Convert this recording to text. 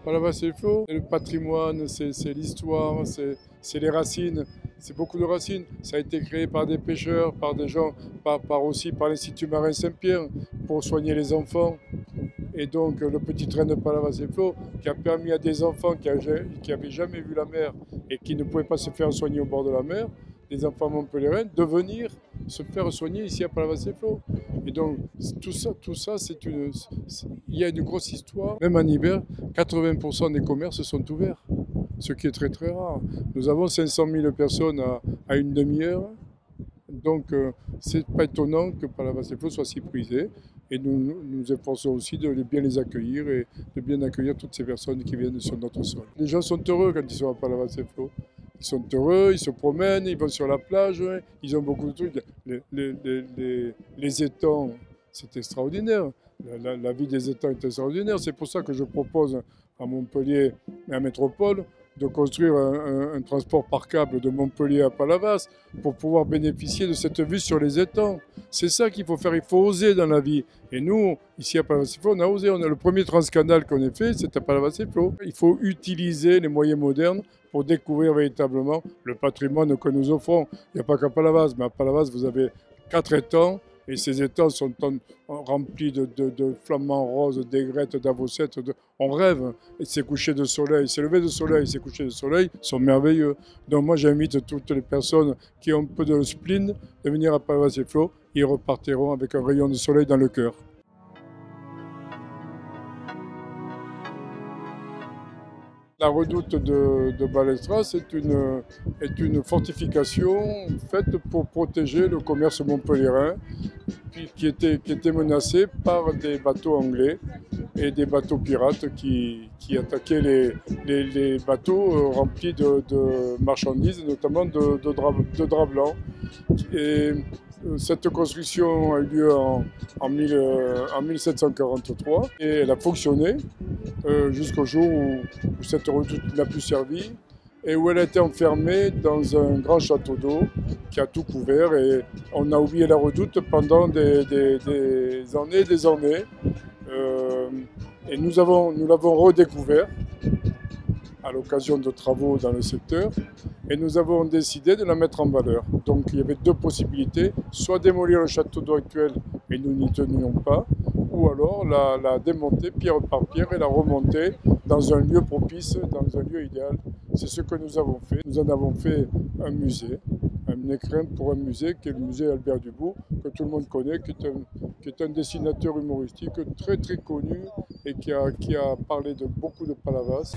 Palavas c'est faux. Le patrimoine, c'est l'histoire, c'est les racines. C'est beaucoup de racines. Ça a été créé par des pêcheurs, par des gens, aussi par l'Institut Marin Saint-Pierre pour soigner les enfants. Et donc le petit train de Palavas et Flo qui a permis à des enfants qui n'avaient jamais vu la mer et qui ne pouvaient pas se faire soigner au bord de la mer, des enfants montpelliérains, de venir se faire soigner ici à Palavas et Flo. Et donc tout ça il y a une grosse histoire. Même en hiver, 80% des commerces sont ouverts, ce qui est très très rare. Nous avons 500 000 personnes à une demi-heure. Donc, c'est pas étonnant que Palavas et Flo soit si prisé. Et nous nous efforçons aussi de bien les accueillir et de bien accueillir toutes ces personnes qui viennent sur notre sol. Les gens sont heureux quand ils sont à Palavas et Flo. Ils sont heureux, ils se promènent, ils vont sur la plage, ils ont beaucoup de trucs. Les étangs, c'est extraordinaire. La vie des étangs est extraordinaire. C'est pour ça que je propose à Montpellier et à Métropole de construire un transport par câble de Montpellier à Palavas pour pouvoir bénéficier de cette vue sur les étangs. C'est ça qu'il faut faire, il faut oser dans la vie. Et nous, ici à Palavas et Flo, on a osé. Le premier transcanal qu'on ait fait, c'était à Palavas et Flo. Il faut utiliser les moyens modernes pour découvrir véritablement le patrimoine que nous offrons. Il n'y a pas qu'à Palavas, mais à Palavas, vous avez 4 étangs. Et ces étangs sont remplis de flamants roses, d'aigrettes, d'avocettes. On rêve. Et ces couchers de soleil, ces levées de soleil, ces couchers de soleil sont merveilleux. Donc moi, j'invite toutes les personnes qui ont un peu de spleen de venir à Palavas et Flo. Ils repartiront avec un rayon de soleil dans le cœur. La redoute de Balestras est une fortification faite pour protéger le commerce montpelliérain qui était menacé par des bateaux anglais et des bateaux pirates qui attaquaient les bateaux remplis de marchandises, notamment de drap blanc. Et cette construction a eu lieu en 1743 et elle a fonctionné jusqu'au jour où cette redoute n'a plus servi et où elle a été enfermée dans un grand château d'eau qui a tout couvert et on a oublié la redoute pendant des années et des années. Et nous l'avons redécouvert à l'occasion de travaux dans le secteur et nous avons décidé de la mettre en valeur. Donc il y avait deux possibilités, soit démolir le château d'eau actuel et nous n'y tenions pas, ou alors la démonter pierre par pierre et la remonter dans un lieu propice, dans un lieu idéal. C'est ce que nous avons fait. Nous en avons fait un musée, un écrin pour un musée qui est le musée Albert Dubourg, que tout le monde connaît, qui est un dessinateur humoristique très très connu et qui a parlé de beaucoup de Palavas.